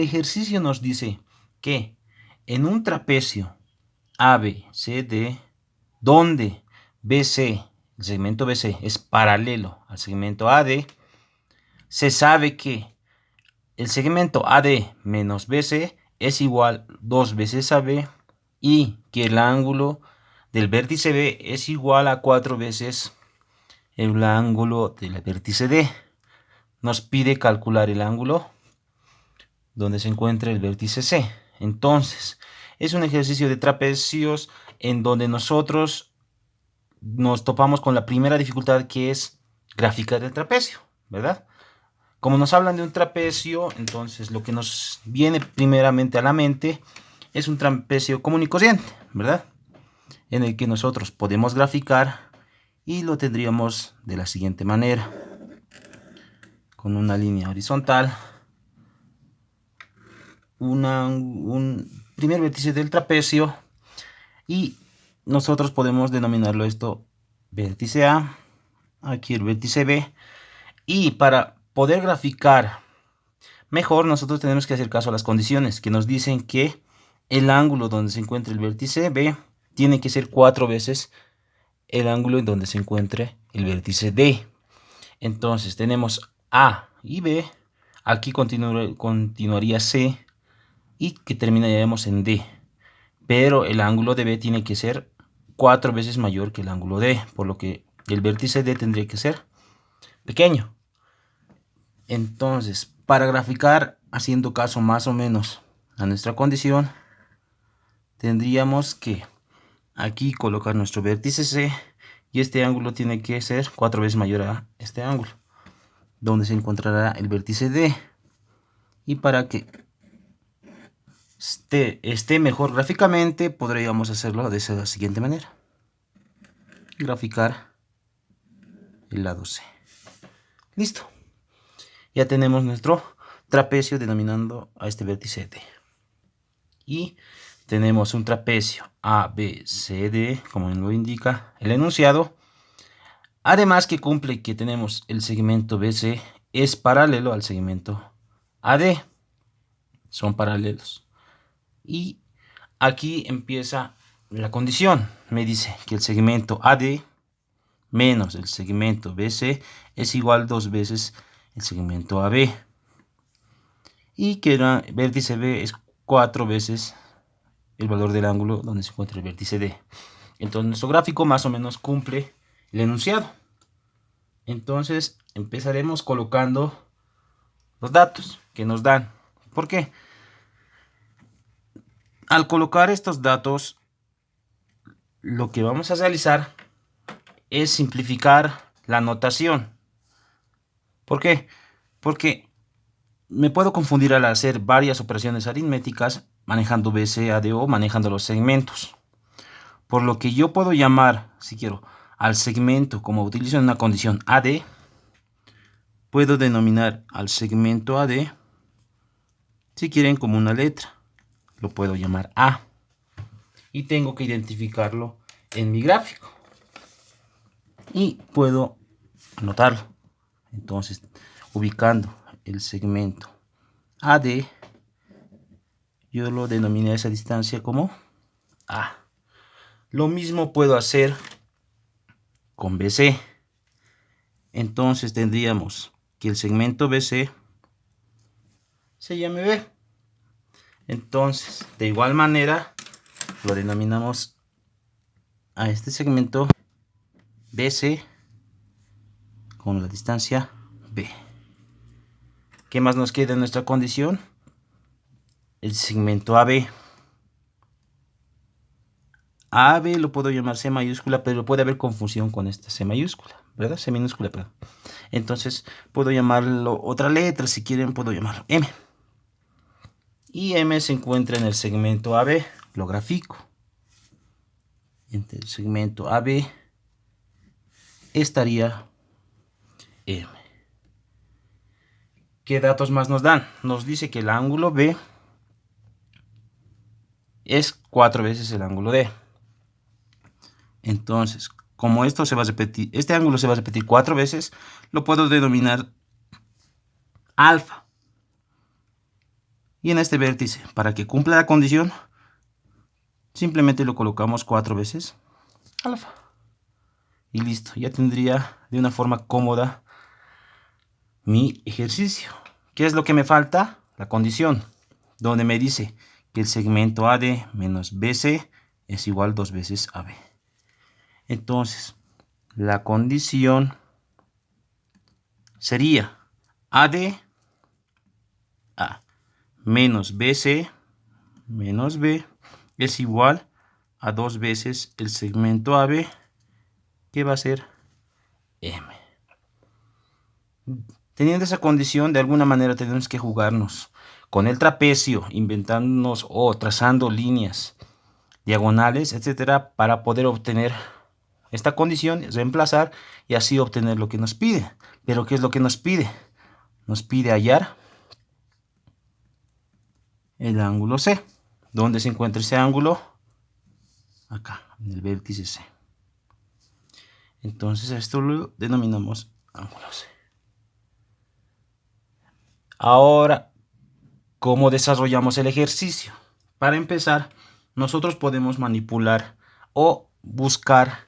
ejercicio nos dice que en un trapecio ABCD, donde BC, el segmento BC es paralelo al segmento AD, se sabe que el segmento AD menos BC es igual 2 veces AB y que el ángulo del vértice B es igual a 4 veces el ángulo del vértice D. Nos pide calcular el ángulo donde se encuentra el vértice C. Entonces, es un ejercicio de trapecios en donde nosotros nos topamos con la primera dificultad, que es graficar el trapecio, ¿verdad? Como nos hablan de un trapecio, entonces lo que nos viene primeramente a la mente es un trapecio común y corriente, ¿verdad? En el que nosotros podemos graficar y lo tendríamos de la siguiente manera. Con una línea horizontal, un primer vértice del trapecio, y nosotros podemos denominarlo esto vértice A, aquí el vértice B, y para poder graficar mejor nosotros tenemos que hacer caso a las condiciones que nos dicen que el ángulo donde se encuentra el vértice B tiene que ser 4 veces el ángulo en donde se encuentre el vértice D. Entonces tenemos A y B, aquí continuaría C y que terminaríamos en D, pero el ángulo de B tiene que ser 4 veces mayor que el ángulo D, por lo que el vértice D tendría que ser pequeño. Entonces, para graficar haciendo caso más o menos a nuestra condición, tendríamos que aquí colocar nuestro vértice C y este ángulo tiene que ser 4 veces mayor a este ángulo, donde se encontrará el vértice D. Y para que esté mejor gráficamente, podríamos hacerlo de esa siguiente manera: graficar el lado C. Listo. Ya tenemos nuestro trapecio denominando a este vértice D. Y tenemos un trapecio ABCD, como lo indica el enunciado. Además que cumple que tenemos el segmento BC es paralelo al segmento AD. Son paralelos. Y aquí empieza la condición. Me dice que el segmento AD menos el segmento BC es igual 2 veces el segmento AB. Y que el vértice B es 4 veces el valor del ángulo donde se encuentra el vértice D. Entonces nuestro gráfico más o menos cumple el enunciado. Entonces empezaremos colocando los datos que nos dan. ¿Por qué? Al colocar estos datos, lo que vamos a realizar es simplificar la notación. ¿Por qué? Porque me puedo confundir al hacer varias operaciones aritméticas manejando BC, AD o manejando los segmentos. Por lo que yo puedo llamar, si quiero, al segmento, como utilizo en una condición AD, puedo denominar al segmento AD, si quieren, como una letra. Lo puedo llamar A. Y tengo que identificarlo en mi gráfico. Y puedo anotarlo. Entonces, ubicando el segmento AD, yo lo denominé a esa distancia como A. Lo mismo puedo hacer con BC. Entonces tendríamos que el segmento BC se llame B. Entonces, de igual manera, lo denominamos a este segmento BC con la distancia B. ¿Qué más nos queda en nuestra condición? El segmento AB. AB lo puedo llamar C mayúscula, pero puede haber confusión con esta C mayúscula, ¿verdad? C minúscula, perdón. Entonces puedo llamarlo otra letra, si quieren puedo llamarlo M. Y M se encuentra en el segmento AB, lo grafico. Entre el segmento AB estaría M. ¿Qué datos más nos dan? Nos dice que el ángulo B es 4 veces el ángulo D. Entonces, como esto se va a repetir, este ángulo se va a repetir 4 veces, lo puedo denominar alfa. Y en este vértice, para que cumpla la condición, simplemente lo colocamos 4 veces alfa. Y listo, ya tendría de una forma cómoda mi ejercicio. ¿Qué es lo que me falta? La condición, donde me dice que el segmento AD menos BC es igual 2 veces AB. Entonces, la condición sería AD A menos BC menos B es igual a 2 veces el segmento AB, que va a ser M. Teniendo esa condición, de alguna manera tenemos que jugarnos con el trapecio, inventándonos o trazando líneas diagonales, etcétera, para poder obtener esta condición, reemplazar y así obtener lo que nos pide. Pero ¿qué es lo que nos pide? Nos pide hallar el ángulo C. ¿Dónde se encuentra ese ángulo? Acá, en el vértice C. Entonces esto lo denominamos ángulo C. Ahora, ¿cómo desarrollamos el ejercicio? Para empezar, nosotros podemos manipular o buscar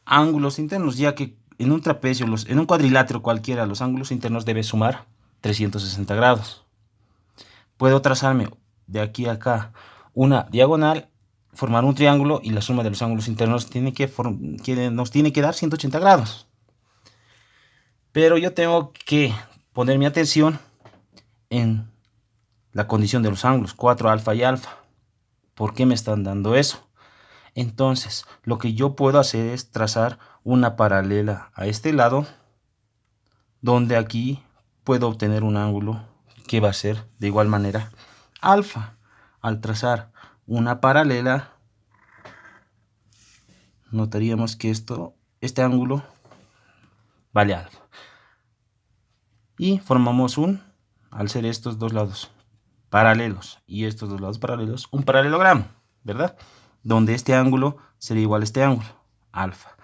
ángulos internos, ya que en un trapecio, en un cuadrilátero cualquiera, los ángulos internos deben sumar 360 grados. Puedo trazarme de aquí a acá una diagonal, formar un triángulo y la suma de los ángulos internos nos tiene que dar 180 grados. Pero yo tengo que poner mi atención en la condición de los ángulos 4 alfa y alfa. ¿Por qué me están dando eso? Entonces, lo que yo puedo hacer es trazar una paralela a este lado, donde aquí puedo obtener un ángulo que va a ser de igual manera alfa. Al trazar una paralela, notaríamos que este ángulo vale alfa. Y formamos al ser estos dos lados paralelos y estos dos lados paralelos, un paralelogramo, ¿verdad? Donde este ángulo sería igual a este ángulo, alfa.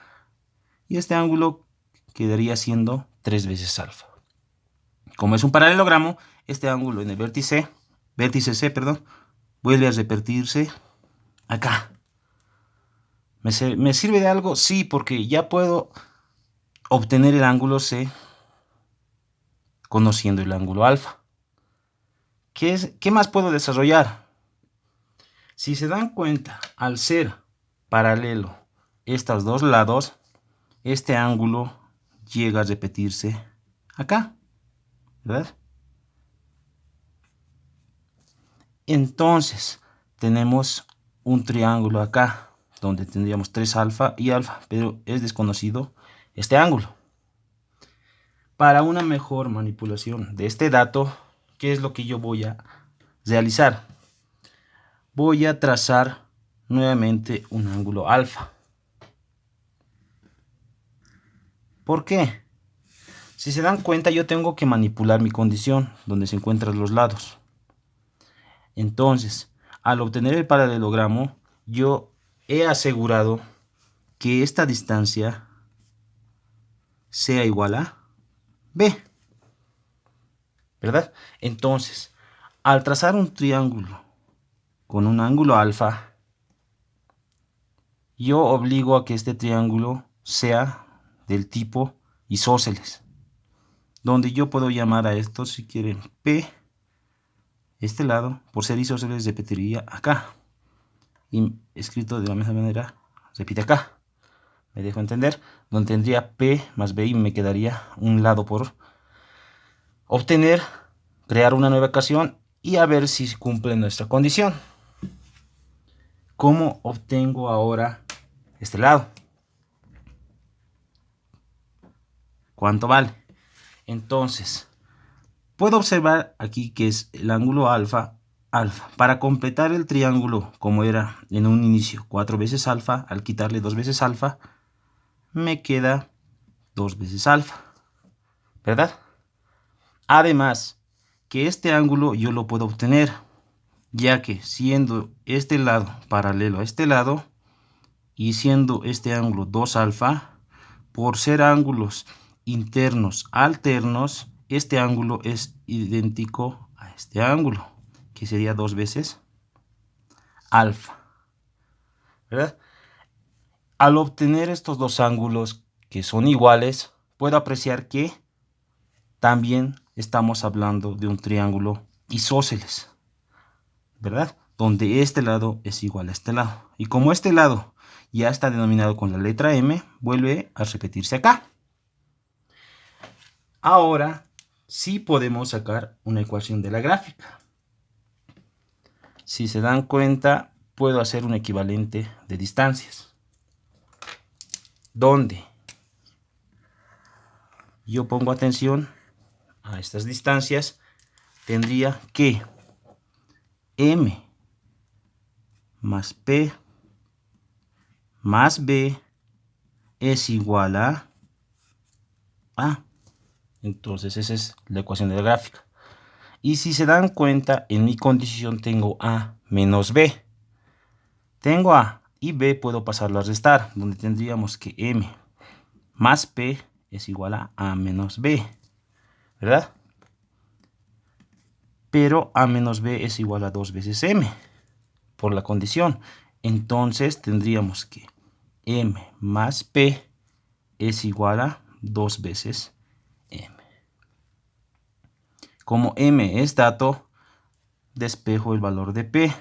Y este ángulo quedaría siendo 3 veces alfa. Como es un paralelogramo, este ángulo en el vértice C, vuelve a repetirse acá. ¿Me sirve de algo? Sí, porque ya puedo obtener el ángulo C conociendo el ángulo alfa. ¿Qué más puedo desarrollar? Si se dan cuenta, al ser paralelo estos dos lados, este ángulo llega a repetirse acá, ¿verdad? Entonces, tenemos un triángulo acá, donde tendríamos 3 alfa y alfa, pero es desconocido este ángulo. Para una mejor manipulación de este dato, ¿qué es lo que yo voy a realizar? Voy a trazar nuevamente un ángulo alfa. ¿Por qué? Si se dan cuenta, yo tengo que manipular mi condición, donde se encuentran los lados. Entonces, al obtener el paralelogramo, yo he asegurado que esta distancia sea igual a B, ¿verdad? Entonces, al trazar un triángulo con un ángulo alfa, yo obligo a que este triángulo sea del tipo isósceles, donde yo puedo llamar a esto, si quieren, P. Este lado, por ser isósceles, repetiría acá. Y escrito de la misma manera, repite acá. Me dejo entender, donde tendría P más B y me quedaría un lado por obtener, crear una nueva ecuación y a ver si cumple nuestra condición. ¿Cómo obtengo ahora este lado? ¿Cuánto vale? Entonces, puedo observar aquí que es el ángulo alfa. Para completar el triángulo, como era en un inicio 4 veces alfa, al quitarle 2 veces alfa, me queda 2 veces alfa, ¿verdad? Además, que este ángulo yo lo puedo obtener, ya que siendo este lado paralelo a este lado y siendo este ángulo 2 alfa, por ser ángulos internos alternos, este ángulo es idéntico a este ángulo, que sería 2 veces alfa, ¿verdad? Al obtener estos dos ángulos que son iguales, puedo apreciar que también estamos hablando de un triángulo isósceles, ¿verdad? Donde este lado es igual a este lado. Y como este lado ya está denominado con la letra M, vuelve a repetirse acá. Ahora sí podemos sacar una ecuación de la gráfica. Si se dan cuenta, puedo hacer un equivalente de distancias, donde yo pongo atención a estas distancias. Tendría que M más P más B es igual a A. Entonces esa es la ecuación de la gráfica. Y si se dan cuenta, en mi condición tengo A menos B. Tengo A y B, puedo pasarlo a restar, donde tendríamos que M más P es igual a A menos B, ¿verdad? Pero A menos B es igual a 2 veces M, por la condición. Entonces tendríamos que M más P es igual a 2 veces M. Como M es dato, despejo el valor de P,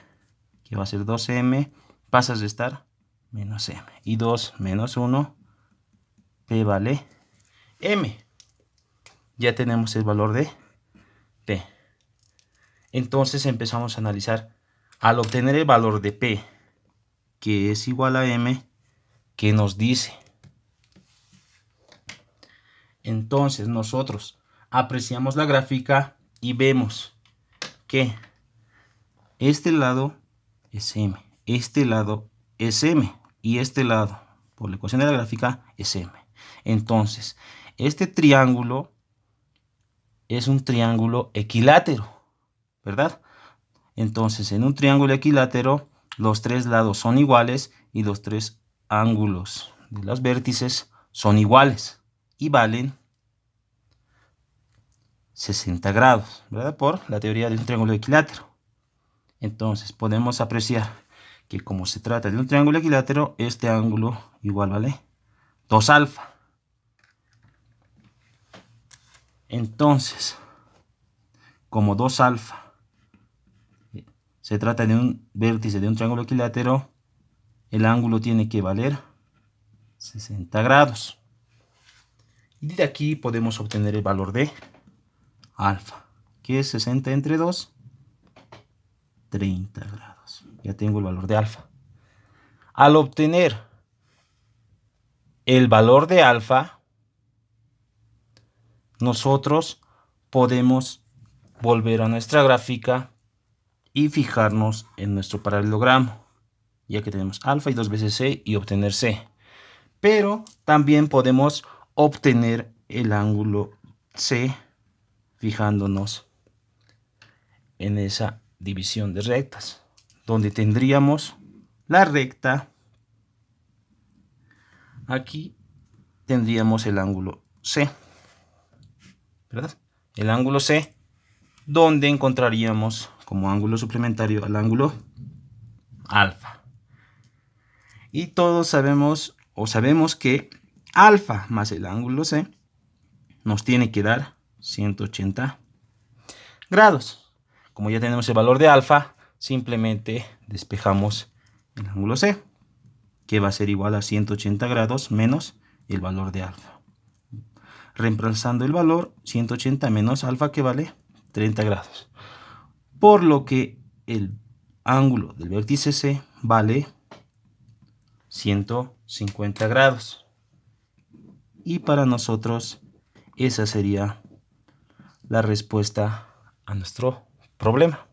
que va a ser 2M, pasa a restar menos M. Y 2 menos 1, P vale M. Ya tenemos el valor de P. Entonces empezamos a analizar. Al obtener el valor de P, que es igual a M, ¿qué nos dice? Entonces nosotros apreciamos la gráfica y vemos que este lado es M, este lado es M y este lado, por la ecuación de la gráfica, es M. Entonces, este triángulo es un triángulo equilátero, ¿verdad? Entonces, en un triángulo equilátero, los tres lados son iguales y los tres ángulos de los vértices son iguales y valen 60 grados, ¿verdad? Por la teoría de un triángulo equilátero. Entonces, podemos apreciar que como se trata de un triángulo equilátero, este ángulo igual vale 2 alfa. Entonces, como 2 alfa se trata de un vértice de un triángulo equilátero, el ángulo tiene que valer 60 grados. Y de aquí podemos obtener el valor de alfa, que es 60 entre 2, 30 grados. Ya tengo el valor de alfa. Al obtener el valor de alfa, nosotros podemos volver a nuestra gráfica y fijarnos en nuestro paralelogramo, ya que tenemos alfa y 2 veces C y obtener C. Pero también podemos obtener el ángulo C fijándonos en esa división de rectas, donde tendríamos la recta. Aquí tendríamos el ángulo C, ¿verdad? El ángulo C, donde encontraríamos como ángulo suplementario al ángulo alfa. Y todos sabemos que alfa más el ángulo C nos tiene que dar 180 grados. Como ya tenemos el valor de alfa, simplemente despejamos el ángulo C, que va a ser igual a 180 grados menos el valor de alfa. Reemplazando el valor, 180 menos alfa, que vale 30 grados. Por lo que el ángulo del vértice C vale 150 grados. Y para nosotros esa sería la respuesta a nuestro problema.